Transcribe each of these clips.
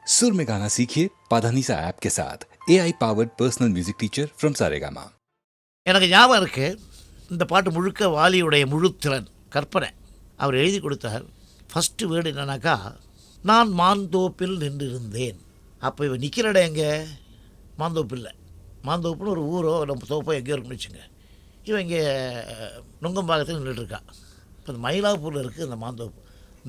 सुर में गाना सीखिए पाधानीसा ऐप के साथ AI powered personal music teacher from Saregama. எனக்கு ஞாபகம் இருக்கு, இந்த பாட்டு முழுக்க வாலியுடைய முழுத்திறன் கற்பனை. அவர் எழுதி கொடுத்தார். ஃபஸ்ட்டு வேர்டு என்னன்னாக்கா, நான் மாந்தோப்பில் நின்றிருந்தேன். அப்போ இவன் நிற்கிற இடம் எங்கே? மாந்தோப்பில்லை. மாந்தோப்புன்னு ஒரு ஊரோ நம்ம தோப்போ எங்கேயோ இருக்குன்னு வச்சுங்க. இவன் இங்கே நுங்கம்பாக்கத்தில் நின்றுட்டுருக்கான். இப்போ இந்த மயிலாப்பூரில் இருக்குது இந்த மாந்தோப்பு.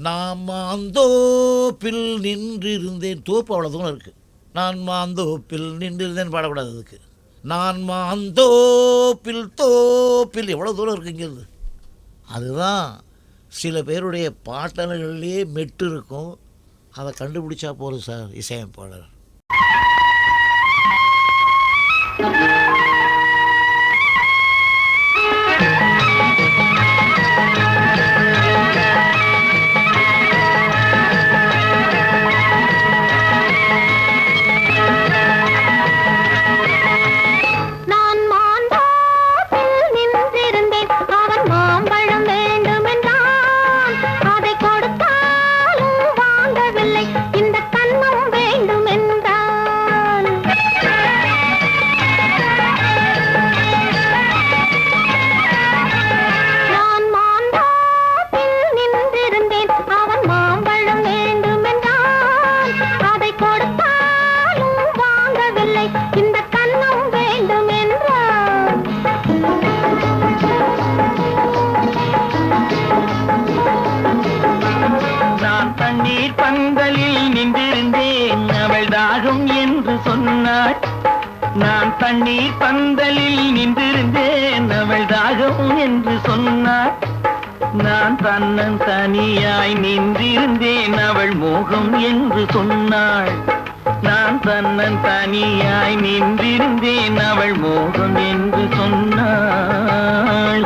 நான் மாந்தோப்பில் நின்றிருந்தேன். தோப்பு அவ்வளோ தூரம் இருக்குது. நான் மாந்தோப்பில் நின்றிருந்தேன் பாடக்கூடாது. அதுக்கு நான் மாந்தோப்பில் தோப்பில் எவ்வளோ தூரம் இருக்குது இங்கேருந்து. அதுதான் சில பேருடைய பாட்டல்கள்லேயே மெட்டு இருக்கும். அதை கண்டுபிடிச்சா போதும் சார் இசையமைப்பாளர். நான் தண்ணீர் பந்தலில் நின்றிருந்தேன், அவள் தாகம் என்று சொன்னாள். நான் தன்னன் தனியாய் நின்றிருந்தேன், அவள் மோகம் என்று சொன்னாள். நான் தன்னன் தனியாய் நின்றிருந்தேன், அவள் மோகம் என்று சொன்னாள்.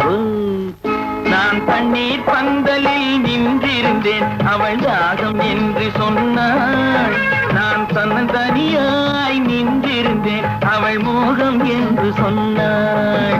நான் தண்ணீர் பந்தலில் நின்றிருந்தேன், அவள் தாகம் என்று சொன்னாள். நான் தன்னன் தனியாய் நின்றிருந்தேன், அவள் மோகம் என்று சொன்னாள்.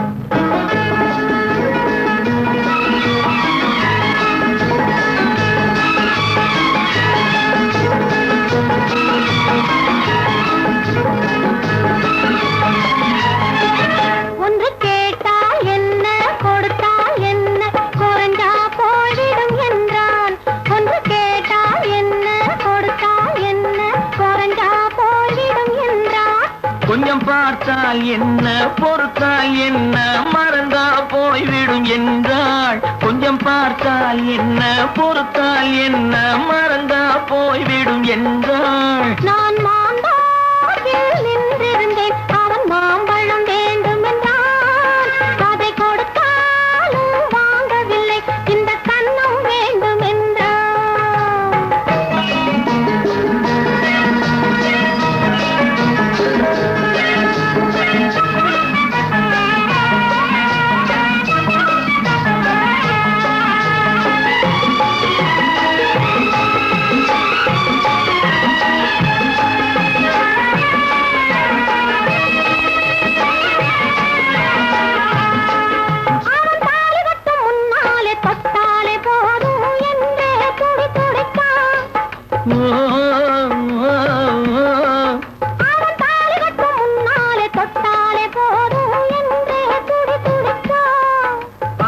ஒன்று கேட்டால் என்ன, கொடுத்தால் என்ன, குறைஞ்சா போய்விடும் என்றான். ஒன்று கேட்டால் என்ன, கொடுத்தால் என்ன, குறைஞ்சா போய்விடும் என்றான். கொஞ்சம் பார்த்தால் என்ன, பொறுத்தால் என்ன, மறந்தா போய்விடும் என்றாள். கொஞ்சம் பார்த்தால் என்ன, பொறுத்தால் என்ன, மறந்தா போய்விடும் என்றாள். நான் மாந்தோப்பில் நின்றிருந்தேன், அவன் மாம்பழம் வேண்டும் என்றான். அதை கொடுத்தாலும் வாங்கவில்லை, இந்த கன்னம் வேண்டும் என்றான்.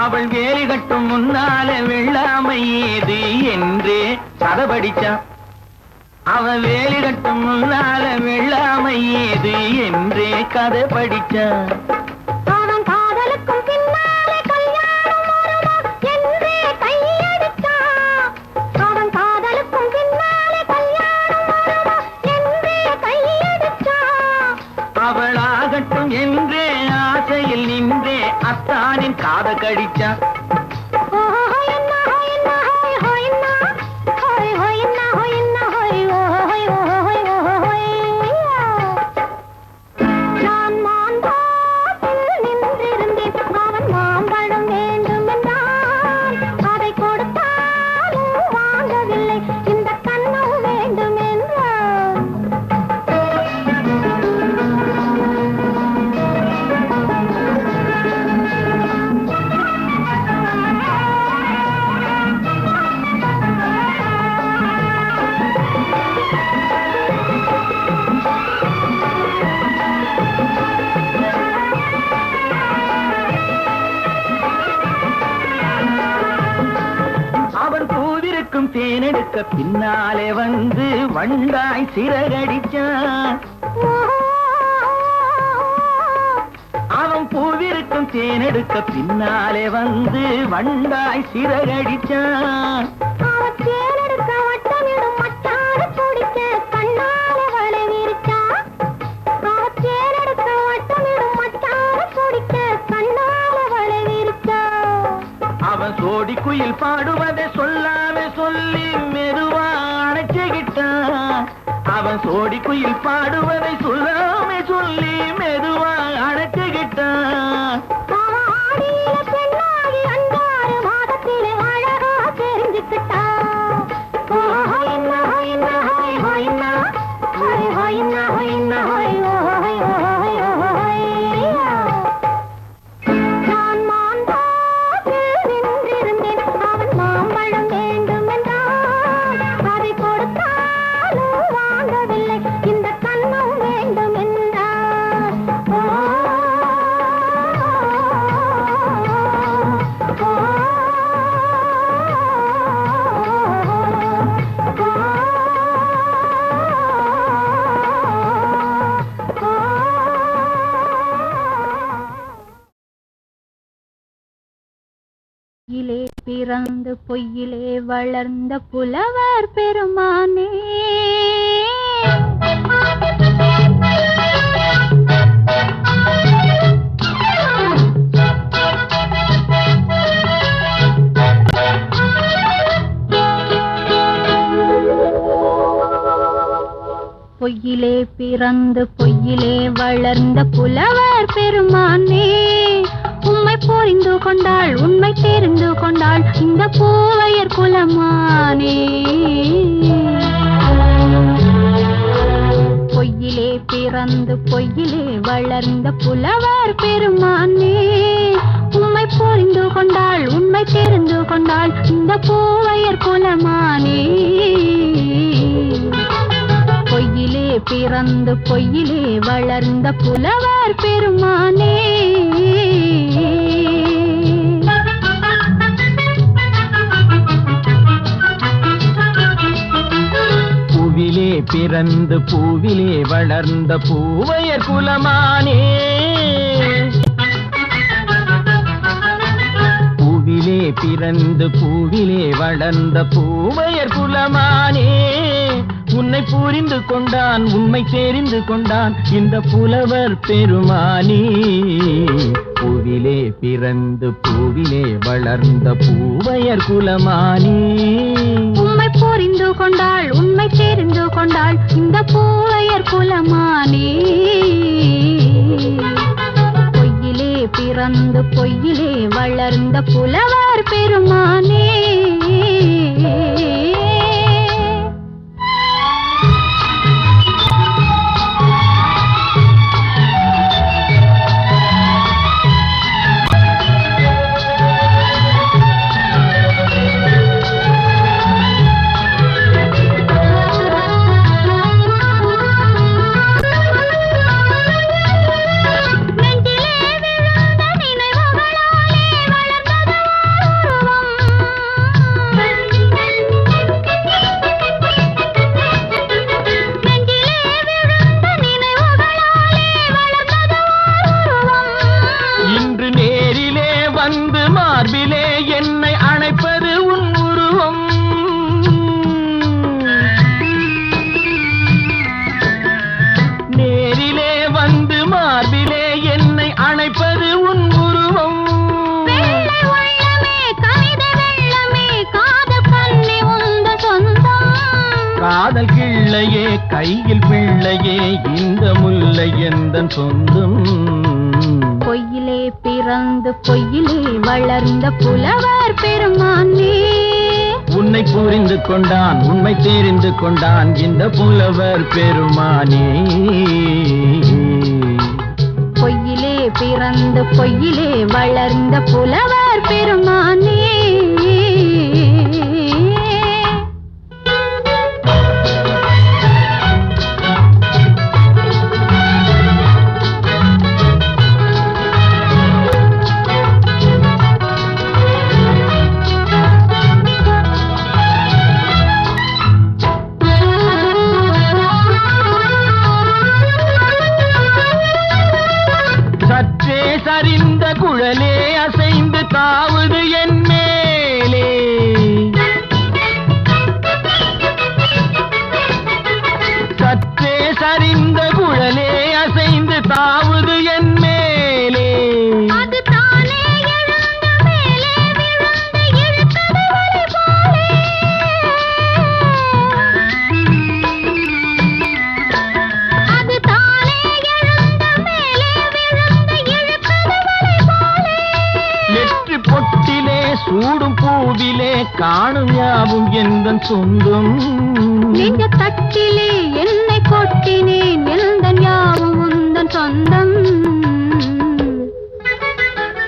அவள் வேலி கட்டும் முன்னாலே வெள்ளாமை ஏது என்றே கதை படிச்சான். அவள் வேலி கட்டும் முன்னாலே வெள்ளாமை ஏது என்றே கதை படிச்சான். அவன் காதலுக்கும் பின்னாலே கல்யாணம் வருமா என்றே கையடிச்சான். அவன் காதலுக்கும் பின்னாலே கல்யாணம் வருமா என்றே கையடிச்சான். அவளாகட்டும் என்றே ஆசையில் நின்றே அத்தானின் காத கடிச்சான். நான் மாந்தோப்பில் நின்றிருந்தேன், அவன் மாம்பழம் வேண்டும் என்றான். அதை கொடுத்தாலும் வாங்கவில்லை, இந்த கன்னம் வேண்டும் என்றான். தேனெடுக்க பின்னாலே வந்து வண்டாய் சிறகடிச்சான். அவன் பூவிருக்கும் தேனெடுக்க பின்னாலே வந்து வண்டாய் சிறகடிச்சான். தேனெடுக்க வட்டமிடும் மட்டார பிடிக்க கண்ணாலே வலை விரிச்சான். தேனெடுக்க வட்டமிடும் மட்டார பிடிக்க கண்ணாலே வலை விரிச்சான். அவன் சோடி குயில் பாடுவதை சொல்லாம சொல்லி மெதுவா அணைச்சுக்கிட்டான். அவன் சோடி குயில் பாடுவதை சொல்லாம சொல்லி மெதுவா அணைச்சுக்கிட்டான். ஆடியில பெண்ணாகி 5 மாதத்திலே அழகா தெரிஞ்சுக்கிட்டான். நான் மாந்தோப்பில் நின்றிருந்தேன். அவன் மாம்பழம் வேண்டும் என்றான். அதை கொடுத்தாலும் வாங்கவில்லை. இந்த கன்னம் வேண்டும் என்றான். பொய்யிலே பிறந்து பொய்யிலே வளர்ந்த புலவர் பெருமானே, பொய்யிலே பிறந்து பொய்யிலே வளர்ந்த புலவர் பெருமானே, உம்மை புரிந்து கொண்டாள் உண்மை தெரிந்து கொண்டாள் இந்த பூவையர் குலமானே. பொய்யிலே பிறந்து பொய்யிலே வளர்ந்த புலவர் பெருமானே, உம்மை புரிந்து கொண்டாள் உண்மை தெரிந்து கொண்டாள் இந்த பூவையர் குலமானே. பொய்யிலே பிறந்து பொய்யிலே வளர்ந்த புலவர் பெருமானே. பூவிலே பிறந்து பூவிலே வளர்ந்த பூவையர் குலமானே. பூவிலே பிறந்து பூவிலே வளர்ந்த பூவையர் குலமானே, உன்னை புரிந்து கொண்டான் உண்மை தெரிந்து கொண்டான் இந்த புலவர் பெருமானே. பூவிலே பிறந்து பூவிலே வளர்ந்த பூவையர் குலமானே. உம்மை புரிந்து கொண்டாள் உண்மை தெரிந்து கொண்டாள் இந்த பூவையர் குலமானே. பொய்யிலே பிறந்து பொய்யிலே வளர்ந்த புலவர் பெருமானே. காதல் கிள்ளையே கையில் பிள்ளையே இந்த முல்லை எந்தன் சொந்தம். பொய்யிலே பிறந்து பொய்யிலே வளர்ந்த புலவர் பெருமானே. உன்னை புரிந்து கொண்டான் உண்மை தெரிந்து கொண்டான் இந்த புலவர் பெருமானே. பொய்யிலே பிறந்து பொய்யிலே வளர்ந்த புலவர் பெருமானே. சரிந்த குழலே அசைந்து தாவுது என் மேலே. அது தானே எழுந்த மேலே விழுந்து இழுத்தது வலை போலே. அது தானே எழுந்த மேலே விழுந்து இழுத்தது வலை போலே. நெற்றி பொட்டிலே சூடும் பூவிலே காணும் யாவும் எந்தன் சொந்தம். நெஞ்ச தட்டிலே என்னை கொட்டினேன் எந்தன் யாவும் உந்தன் சொந்தம்.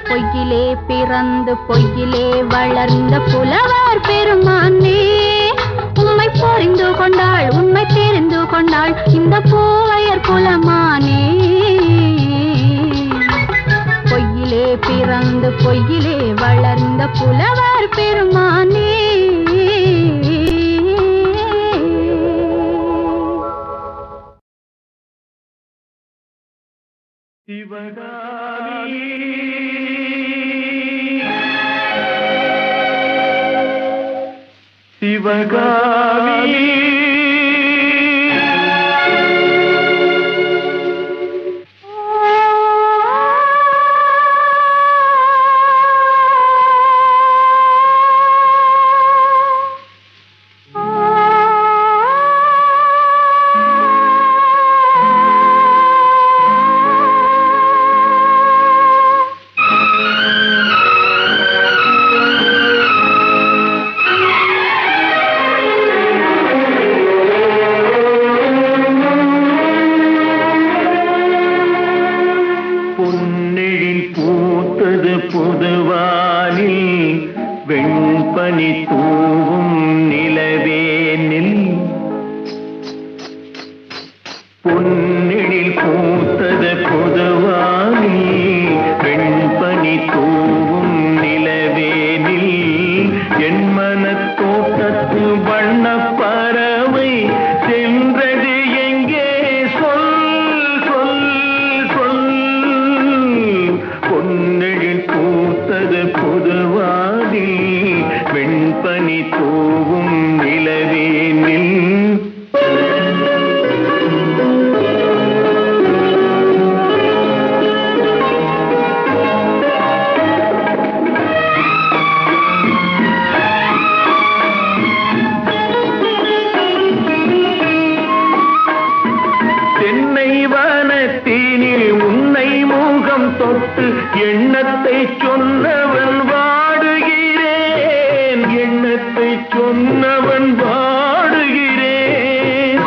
பொய்யிலே பிறந்து பொய்யிலே வளர்ந்த புலவர் பெருமானே, உம்மை புரிந்து கொண்டாள் உண்மை தெரிந்து கொண்டாள் இந்த பூவையர் குலமானே. பொய்யிலே பிறந்து பொய்யிலே வளர்ந்த புலவர் பெருமானே. சிவகாமி சிவகாமி பொன்னெழில் பூத்தது புதுவானில் வெண்பனி தூவும் நிலவேனில். பொன்னெழில் பூத்தது புதுவானில் வெண்பனி தூவும் நிலவேனில். என் மனத் தோட்டத்து வண்ணப் பறவை சென்றது எங்கே சொல் சொல் சொல். பொன்னெழில் பூத்தது புதுவானில் வெண்பனி தூவும் நிலவேனில். தென்னை வனத்தினில் உன்னை முகம் தொட்டு எண்ணத்தை சொன்னவன் வாடுகிறேன். எண்ணத்தை சொன்னவன் வாடுகிறேன்.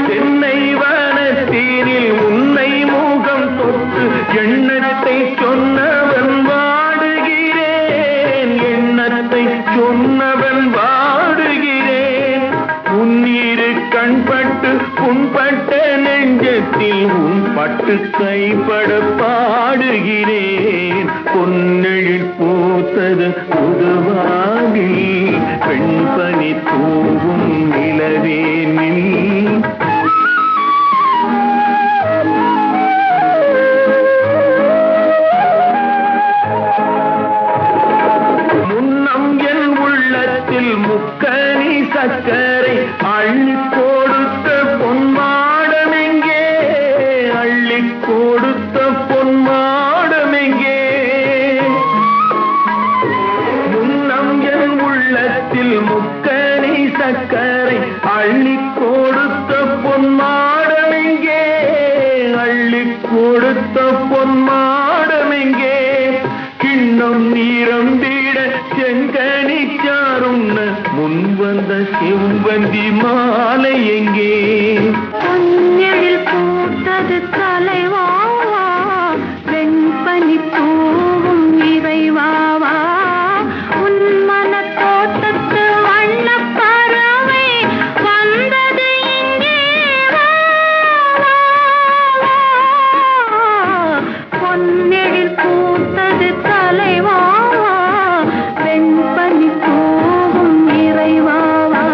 தென்னை வனத்தினில் உன்னை முகம் தொட்டு எண்ணத்தை சொன்னவன் வாடுகிறேன். எண்ணத்தை சொன்னவன் வாடுகிறேன். உன்னிரு கண்பட்டு புண்பட்ட நெஞ்சத்தில் உன் பட்டு கைப்பட பாடுகிறேன். பொன்னெழில் பூத்தது புதுவானில் வெண்பனி தூவும் நிலவேனில். முன்னம் என் உள்ளத்தில் முக்கனி சக்கரை அள்ளி கொடுத்த பொன்மாடமெங்கே. அள்ளி கொடுத்த பொன்மாடமெங்கே. முன்னம் என் உள்ளத்தில் முக்கனி சக்கரை அள்ளி கொடுத்த பொன்மாடமெங்கே. அள்ளி கொடுத்த பொன்மாடமெங்கே. கிண்ணம் நீரம்பிட செங்கனி சாருண்ண முன் வந்த செவ்வந்தி மாலை எங்கே. பொன்னெழில் பூத்தது தலைவாவா வெண்பனி தூவும் இறைவாவா. உன் மனத் தோட்டத்து வண்ணப் பறவை வந்தது இங்கே வா, வா, வா. பொன்னெழில் பூத்தது தலைவாவா வெண்பனி தூவும் இறைவாவா.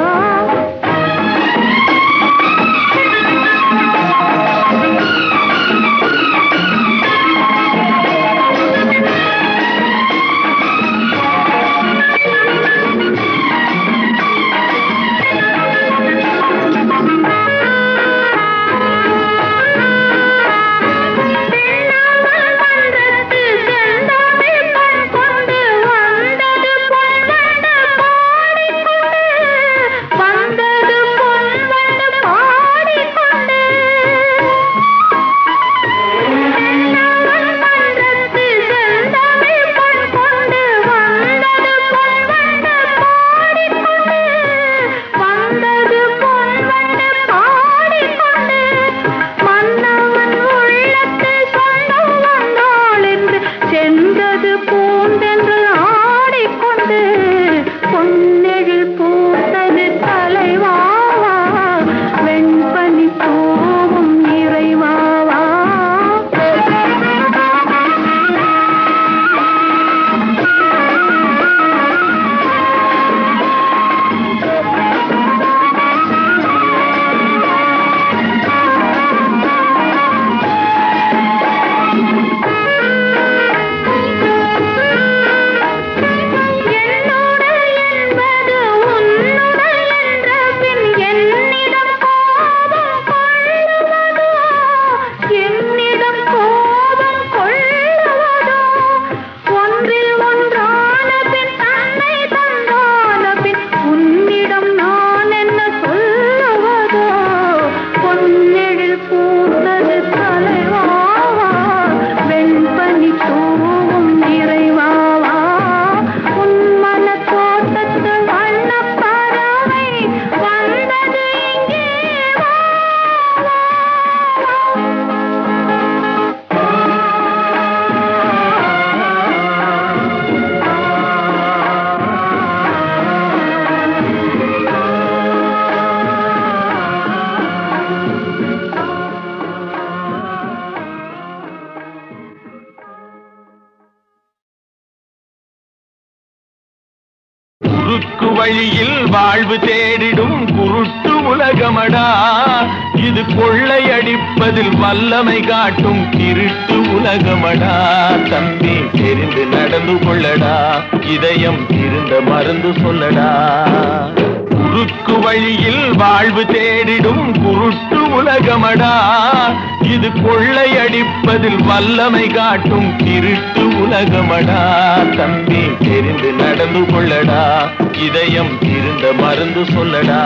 வழியில் வாழ்வு தேடிடும் குருட்டு உலகமடா, இது கொள்ளையடிப்பதில் வல்லமை காட்டும் திருட்டு உலகமடா. தம்பி தெரிந்து நடந்து கொள்ளடா, இதயம் இருந்த மருந்து சொல்லடா. குறுக்கு வழியில் வாழ்வு தேடிடும் குருட்டு உலகமடா, இது கொள்ளையடிப்பதில் வல்லமை காட்டும் திருட்டு உலகமடா. தம்பி தெரிந்து நடந்து கொள்ளடா, இதயம் இருந்த மருந்து சொல்லடா.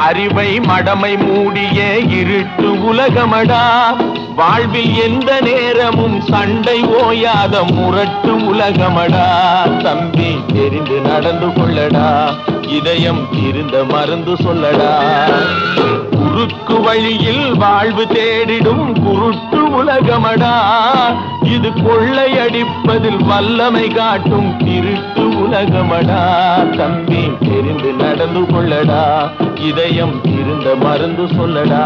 அறிவை மடமை மூடிய இருட்டு உலகமடா, வாழ்வில் எந்த நேரமும் சண்டை ஓயாத முரட்டு உலகமடா. தம்பி தெரிந்து நடந்து கொள்ளடா, இதயம் இருந்த மருந்து சொல்லடா. குறுக்கு வழியில் வாழ்வு தேடிடும் குருட்டு உலகமடா, இது கொள்ளையடிப்பதில் வல்லமை காட்டும் திருட்டு உலகமடா. தம்பி தெரிந்து நடந்து கொள்ளடா, இதயம் இருந்த மருந்து சொல்லடா.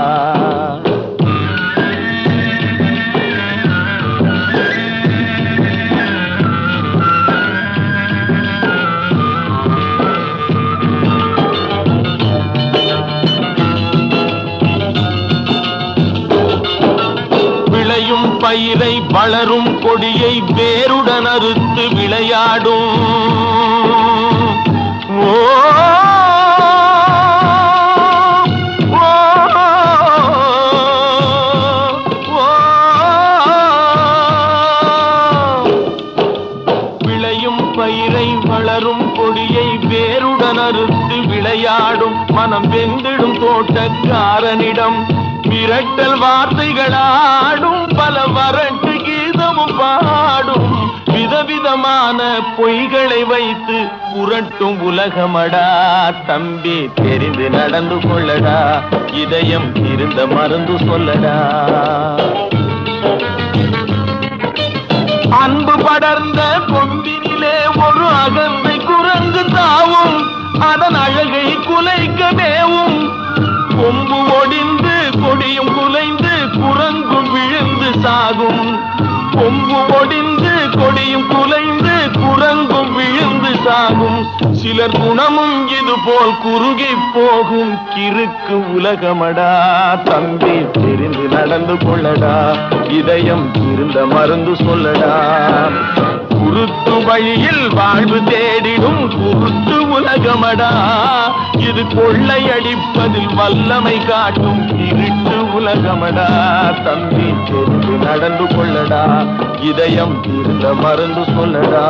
பயிரை வளரும் கொடியை வேருடன் அறுத்து விளையாடும். ஓ விளையும் பயிரை வளரும் கொடியை வேருடன் அறுத்து விளையாடும். மனம் வெந்திடும் தோட்டக்காரனிடம் மிரட்டல் வார்த்தைகளாடும். பல வரட்டு கீதமும் பாடும். விதவிதமான பொய்களை வைத்து புரட்டும் உலகமடா. தம்பி தெரிந்து நடந்து கொள்ளடா, இதயம் இருந்த மருந்து சொல்லடா. அன்பு படர்ந்த கொம்பினிலே ஒரு அகந்தை குரங்கு தாவும். அதன் அழகை குலைக்க மேவும். கொம்பு ஒடிந்து கொடியும் குலைந்து குரங்கும் விழுந்து சாகும். கொம்பு ஒடிந்து கொடியும் குலைந்து குரங்கும் விழுந்து சாகும். சிலர் குணமும் இது போல் குறுகி போகும் கிறுக்கு உலகமடா. தம்பி தெரிந்து நடந்து கொள்ளடா, இதயம் இருந்த மருந்து சொல்லடா. குருட்டு வழியில் வாழ்வு தேடிடும் குருட்டு உலகமடா, இது கொள்ளையடிப்பதில் வல்லமை காட்டும் இருட்டு உலகமடா. தம்பி தெரிந்து நடந்து கொள்ளடா, இதயம் இருந்த மருந்து சொல்லடா.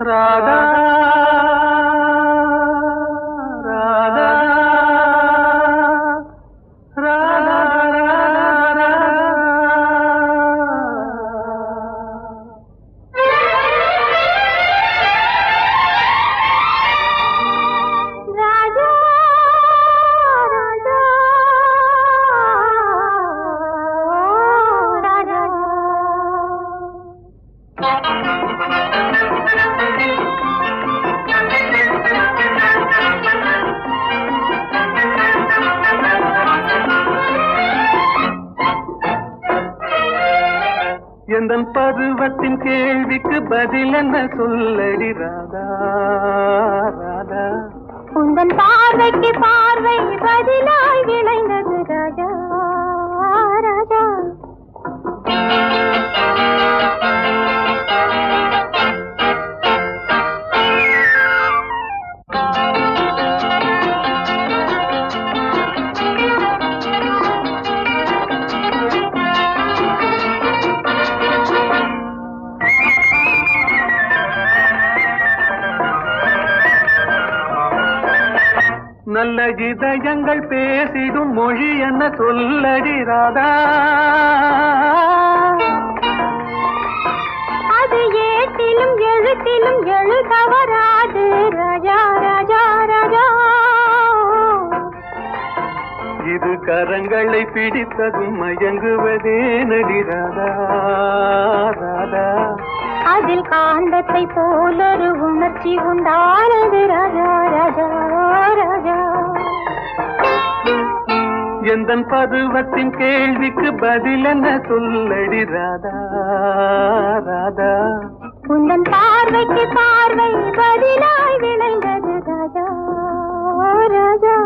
ராதா ராதா ராதா ராஜா ராஜா எந்தன் பருவத்தின் கேள்விக்கு பதில் என்ன சொல்லடி ராதா ராதா. உந்தன் பார்வைக்கு பார்வை பதிலாய் விளைந்தது ராஜா ராஜா. நல்ல இதயங்கள் பேசிடும் மொழி என்ன சொல்லடி ராதா அது ஏட்டிலும் எழுத்திலும் எழுதவராது ராஜா ராஜா ராஜா இது கரங்களை பிடித்ததும் மயங்குவதே நடி ராதா ராதா அதில் காந்தத்தை போலொரு உணர்ச்சி உண்டானது ராஜா ராஜா ராஜா எந்தன் பருவத்தின் கேள்விக்கு பதில் என்ன சொல்லடி ராதா ராதா உந்தன் பார்வைக்கு பார்வை பதிலாய் விளைந்தது ராஜா ராஜா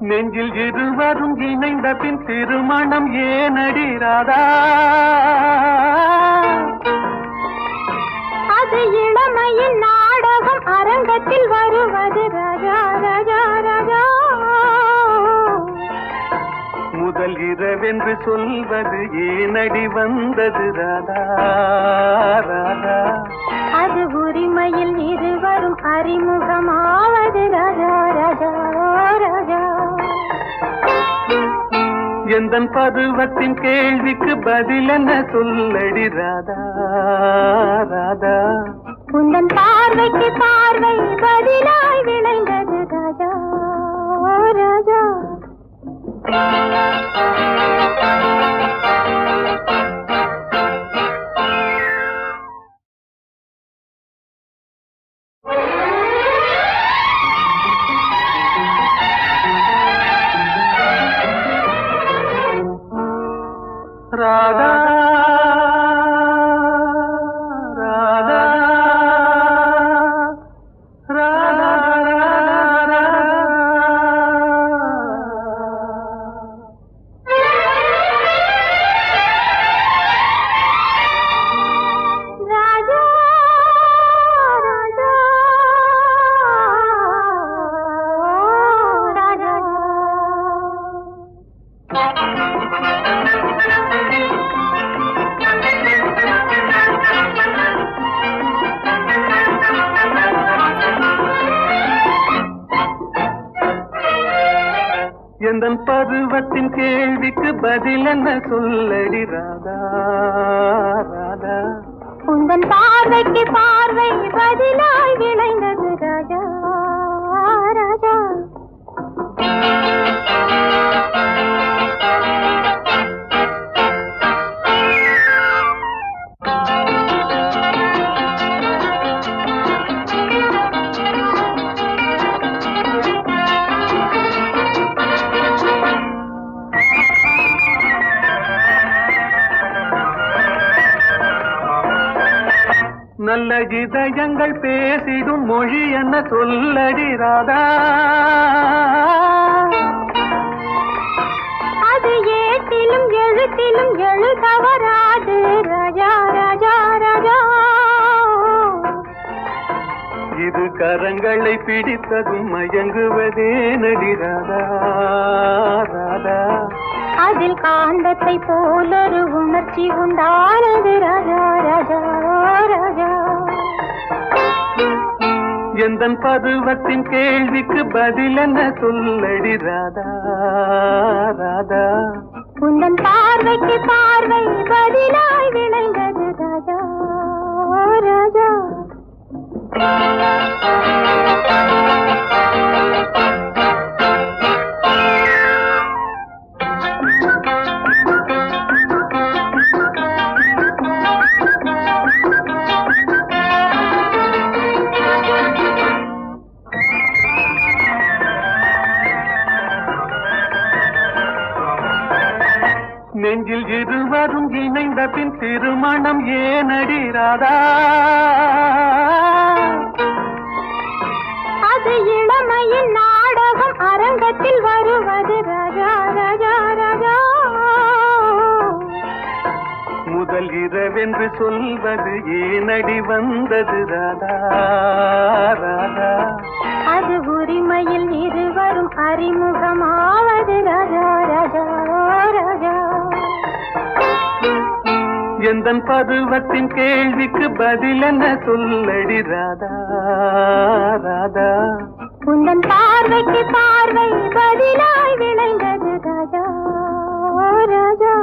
நெஞ்சில் இருவரும் இணைந்த பின் திருமணம் ஏனடி ராதா அது இளமையின் நாடகம் அரங்கத்தில் வருவது ராஜா ராஜா ராஜா முதல் இரவென்று சொல்வது ஏனடி வந்தது ராதா ராதா அது உரிமையில் இருவரும் அறிமுகமாவது ராஜா ராஜா ராஜா எந்தன் பருவத்தின் கேள்விக்கு பதில் என்ன சொல்லடி ராதா ராதா உந்தன் பார்வைக்கு பார்வை பதிலாய் விளைந்தது ராஜா ராஜா ராதா ராதா ராதா ராஜா ராஜா ராஜா எந்தன் பருவத்தின் கேள்விக்கு பதில் என்ன சொல்லடி ராதா ராதா உந்தன் பார்வைக்கு பார்வை பதிலாய் விளைந்தது ராஜா ராஜா நல்ல இதயங்கள் பேசிடும் மொழி என்ன சொல்லடி ராதா அது ஏட்டிலும் எழுத்திலும் எழுதவராது ராஜா ராஜா ராஜா இது கரங்களை பிடித்ததும் மயங்குவதே நடி ராதா ராதா அதில் காந்தத்தை போலொரு உணர்ச்சி உண்டானது ராஜா ராஜா ராஜா எந்தன் பருவத்தின் கேள்விக்கு பதில் என்ன சொல்லடி ராதா ராதா உந்தன் பார்வைக்கு பார்வை பதிலாய் விளைந்தது ராஜா ராஜா நெஞ்சில் இருவரும் இணைந்த பின் திருமணம் ஏனடி ராதா அது இளமையின் நாடகம் அரங்கத்தில் வருவது ராஜா ராஜா ராஜா இரவென்று சொல்வது ஏனடி வந்தது ராதா ராதா. அது உரிமையில் இருவரும் அறிமுகமாவது ராஜா ராஜா ராஜா. எந்தன் பருவத்தின் கேள்விக்கு பதில் என்ன சொல்லடி ராதா ராதா. உந்தன் பார்வைக்கு பார்வை பதிலாய் விளைந்தது ராஜா ராஜா.